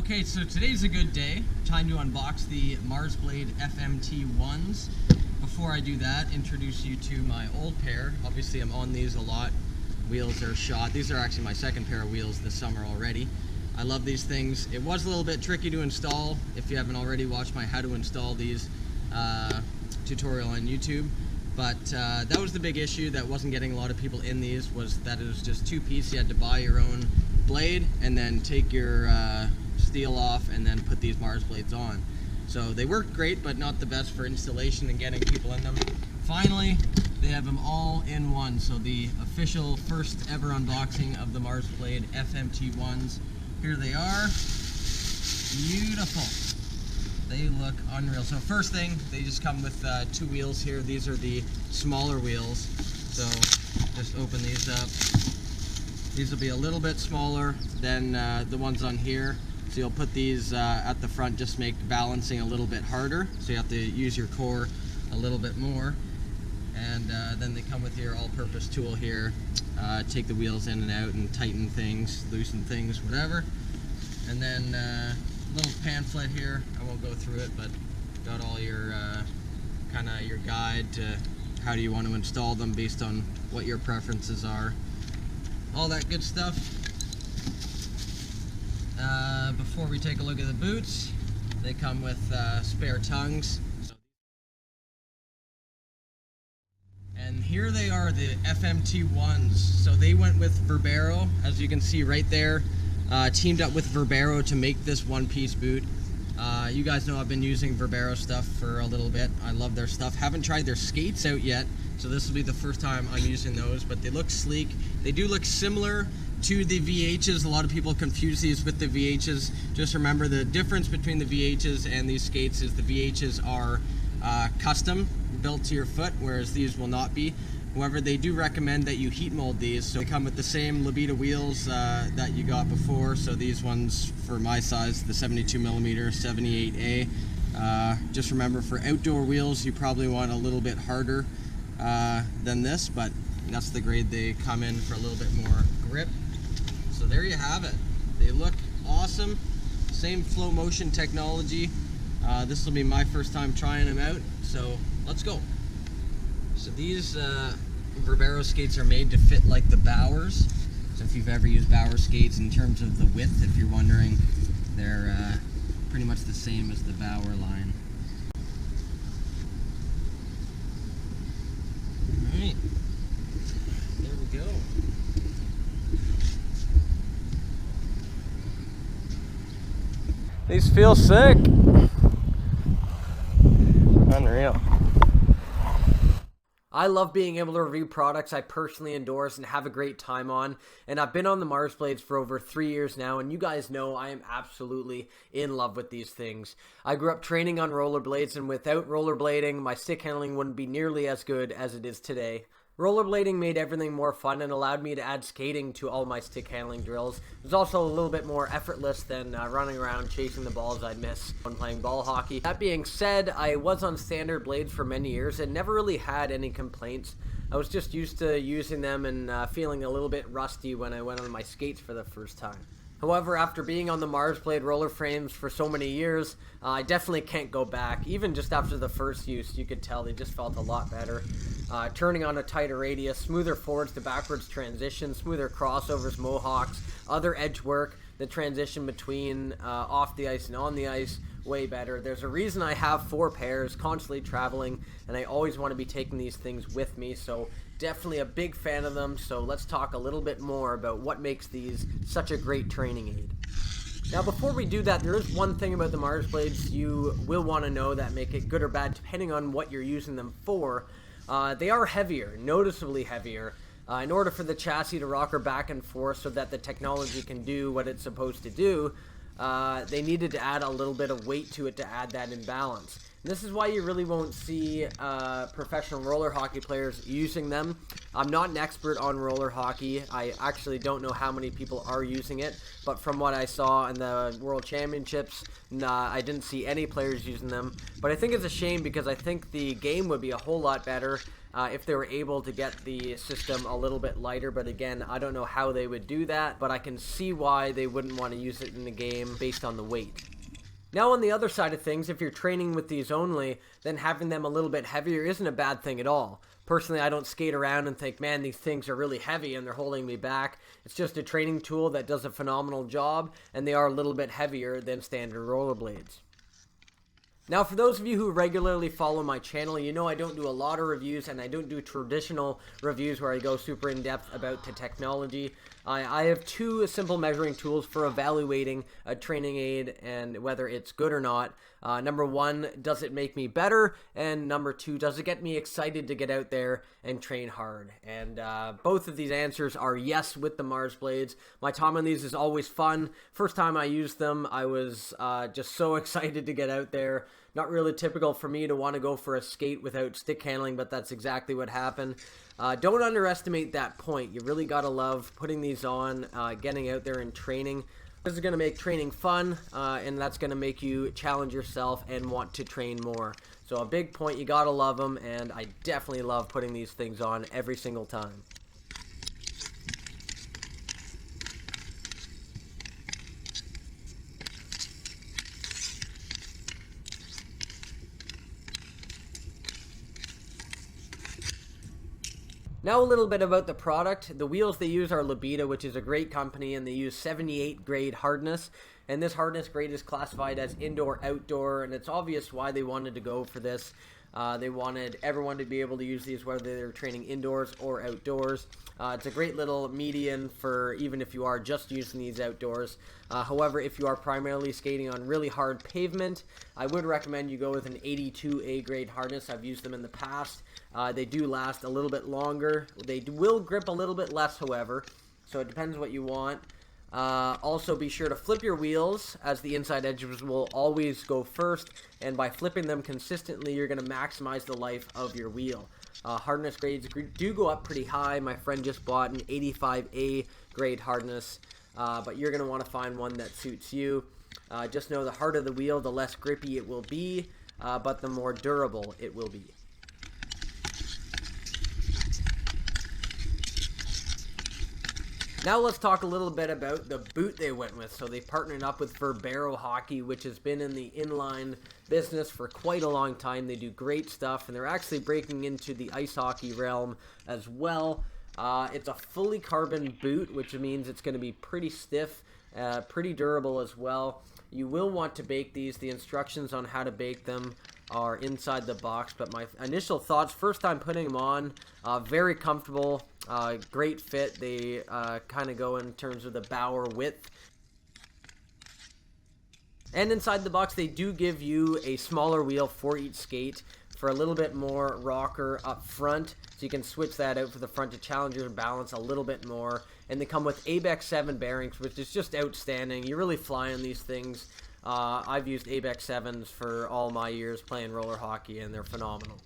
Okay, so today's a good day. Time to unbox the Marsblade Fmt Ones. Before I do that, introduce you to my old pair. Obviously I'm on these a lot. Wheels are shot. These are actually my second pair of wheels this summer already. I love these things. It was a little bit tricky to install if you haven't already watched my how to install these tutorial on YouTube. But that was the big issue that wasn't getting a lot of people in these, was that it was just two-piece. You had to buy your own blade and then take your steel off and then put these Mars blades on. So they worked great, but not the best for installation and getting people in them. Finally, they have them all in one. So the official first ever unboxing of the Marsblade Fmt Ones. Here they are. Beautiful. They look unreal. So first thing, they just come with two wheels here. These are the smaller wheels. So just open these up. These will be a little bit smaller than the ones on here. So you'll put these at the front, just make balancing a little bit harder. So you have to use your core a little bit more. And then they come with your all-purpose tool here. Take the wheels in and out and tighten things, loosen things, whatever. And then little pamphlet here. I won't go through it, but got all your kind of your guide to how do you want to install them based on what your preferences are. All that good stuff. Before we take a look at the boots, they come with spare tongues. And here they are, the Fmt Ones. So they went with Verbero, as you can see right there. Teamed up with Verbero to make this one-piece boot. You guys know I've been using Verbero stuff for a little bit. I love their stuff. Haven't tried their skates out yet, so this will be the first time I'm using those, but they look sleek. They do look similar to the VHs. A lot of people confuse these with the VHs. Just remember the difference between the VHs and these skates is the VHs are custom built to your foot, whereas these will not be. However, they do recommend that you heat mold these, so they come with the same Libido wheels that you got before. So these ones, for my size, the 72mm 78A. Just remember, for outdoor wheels, you probably want a little bit harder than this, but that's the grade they come in, for a little bit more grip. So there you have it. They look awesome. Same flow motion technology. This will be my first time trying them out, so let's go. So these Verbero skates are made to fit like the Bowers. So if you've ever used Bauer skates, in terms of the width, if you're wondering, they're pretty much the same as the Bauer line. Alright, there we go. These feel sick. Unreal. I love being able to review products I personally endorse and have a great time on, and I've been on the Marsblades for over 3 years now, and you guys know I am absolutely in love with these things. I grew up training on rollerblades, and without rollerblading, my stick handling wouldn't be nearly as good as it is today. Rollerblading made everything more fun and allowed me to add skating to all my stick handling drills. It was also a little bit more effortless than running around chasing the balls I'd miss when playing ball hockey. That being said, I was on standard blades for many years and never really had any complaints. I was just used to using them and feeling a little bit rusty when I went on my skates for the first time. However, after being on the Marsblade roller frames for so many years, I definitely can't go back. Even just after the first use, you could tell they just felt a lot better. Turning on a tighter radius, smoother forwards to backwards transition, smoother crossovers, mohawks, other edge work, the transition between off the ice and on the ice, way better. There's a reason I have 4 pairs, constantly traveling, and I always want to be taking these things with me, so definitely a big fan of them. So let's talk a little bit more about what makes these such a great training aid. Now before we do that, there is one thing about the Marsblades you will want to know that make it good or bad depending on what you're using them for. They are heavier, noticeably heavier. In order for the chassis to rocker back and forth so that the technology can do what it's supposed to do, they needed to add a little bit of weight to it to add that in balance. And this is why you really won't see professional roller hockey players using them. I'm not an expert on roller hockey. I actually don't know how many people are using it, but from what I saw in the World Championships, I didn't see any players using them. But I think it's a shame because I think the game would be a whole lot better if they were able to get the system a little bit lighter. But again, I don't know how they would do that, but I can see why they wouldn't want to use it in the game based on the weight. Now on the other side of things, if you're training with these only, then having them a little bit heavier isn't a bad thing at all. Personally, I don't skate around and think, man, these things are really heavy and they're holding me back. It's just a training tool that does a phenomenal job, and they are a little bit heavier than standard rollerblades. Now, for those of you who regularly follow my channel, you know I don't do a lot of reviews, and I don't do traditional reviews where I go super in-depth about the technology. I have two simple measuring tools for evaluating a training aid and whether it's good or not. Number one, does it make me better? And number two, does it get me excited to get out there and train hard? And both of these answers are yes with the Marsblades. My time on these is always fun. First time I used them, I was just so excited to get out there. Not really typical for me to want to go for a skate without stick handling, but that's exactly what happened. Don't underestimate that point. You really got to love putting these on, getting out there and training. This is going to make training fun, and that's going to make you challenge yourself and want to train more. So a big point, you got to love them, and I definitely love putting these things on every single time. Now a little bit about the product. The wheels they use are Libido, which is a great company, and they use 78 grade hardness. And this hardness grade is classified as indoor-outdoor, and it's obvious why they wanted to go for this. They wanted everyone to be able to use these whether they're training indoors or outdoors. It's a great little median for even if you are just using these outdoors. However, if you are primarily skating on really hard pavement, I would recommend you go with an 82A grade hardness. I've used them in the past. They do last a little bit longer. They will grip a little bit less, however, so it depends what you want. Also be sure to flip your wheels, as the inside edges will always go first, and by flipping them consistently you're going to maximize the life of your wheel. Hardness grades do go up pretty high. My friend just bought an 85A grade hardness, but you're going to want to find one that suits you. Just know the harder the wheel, the less grippy it will be, but the more durable it will be. Now let's talk a little bit about the boot they went with. So they partnered up with Verbero Hockey, which has been in the inline business for quite a long time. They do great stuff, and they're actually breaking into the ice hockey realm as well. It's a fully carbon boot, which means it's going to be pretty stiff, pretty durable as well. You will want to bake these. The instructions on how to bake them are inside the box, but my initial thoughts, first time putting them on, very comfortable, great fit. They kind of go in terms of the bower width. And inside the box, they do give you a smaller wheel for each skate for a little bit more rocker up front, so you can switch that out for the front to challenge your balance a little bit more. And they come with ABEX 7 bearings, which is just outstanding. You really fly on these things. I've used ABEX 7s for all my years playing roller hockey, and they're phenomenal.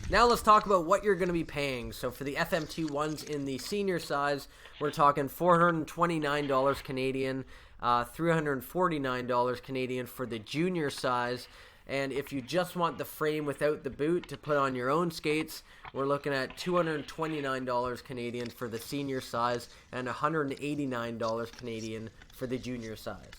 Now let's talk about what you're going to be paying. So for the FMT ones in the senior size, we're talking $429 Canadian, $349 Canadian for the junior size. And if you just want the frame without the boot to put on your own skates, we're looking at $229 Canadian for the senior size and $189 Canadian for the junior size.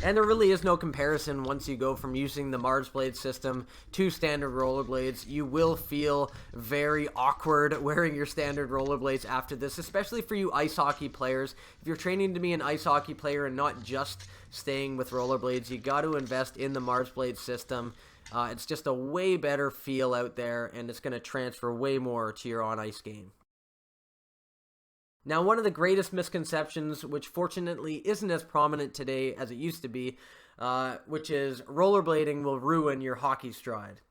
And there really is no comparison once you go from using the Marsblade system to standard rollerblades. You will feel very awkward wearing your standard rollerblades after this, especially for you ice hockey players. If you're training to be an ice hockey player and not just staying with rollerblades, you got to invest in the Marsblade system. It's just a way better feel out there, and it's going to transfer way more to your on-ice game. Now, one of the greatest misconceptions, which fortunately isn't as prominent today as it used to be, which is rollerblading will ruin your hockey stride.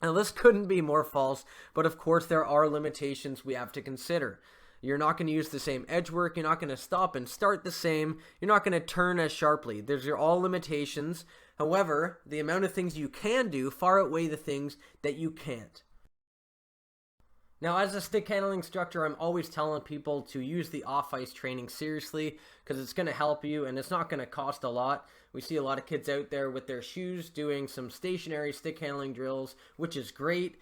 Now, this couldn't be more false, but of course there are limitations we have to consider. You're not going to use the same edge work, you're not going to stop and start the same, you're not going to turn as sharply. There's all limitations. However, the amount of things you can do far outweigh the things that you can't. Now, as a stick handling instructor, I'm always telling people to use the off-ice training seriously because it's going to help you and it's not going to cost a lot. We see a lot of kids out there with their shoes doing some stationary stick handling drills, which is great.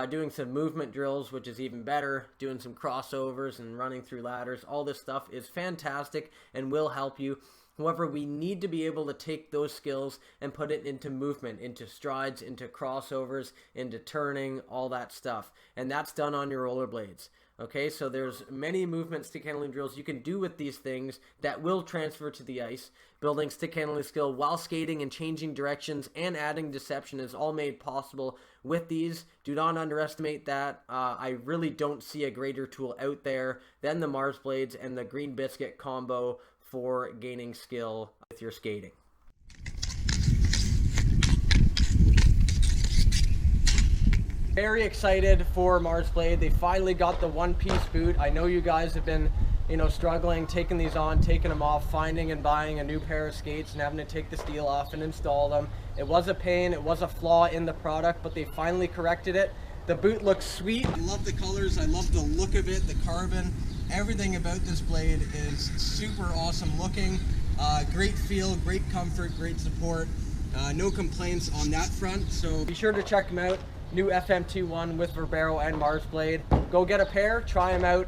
Doing some movement drills, which is even better. Doing some crossovers and running through ladders. All this stuff is fantastic and will help you. However, we need to be able to take those skills and put it into movement, into strides, into crossovers, into turning, all that stuff. And that's done on your rollerblades. Okay, so there's many movement stick handling drills you can do with these things that will transfer to the ice. Building stick handling skill while skating and changing directions and adding deception is all made possible with these. Do not underestimate that. I really don't see a greater tool out there than the Marsblades and the Green Biscuit combo for gaining skill with your skating. Very excited for Marsblade. They finally got the one-piece boot. I know you guys have been, struggling, taking these on, taking them off, finding and buying a new pair of skates and having to take the steel off and install them. It was a pain, it was a flaw in the product, but they finally corrected it. The boot looks sweet. I love the colors, I love the look of it, the carbon. Everything about this blade is super awesome looking. Great feel, great comfort, great support. No complaints on that front, so be sure to check them out. New Fmt One with Verbero and Marsblade. Go get a pair, try them out.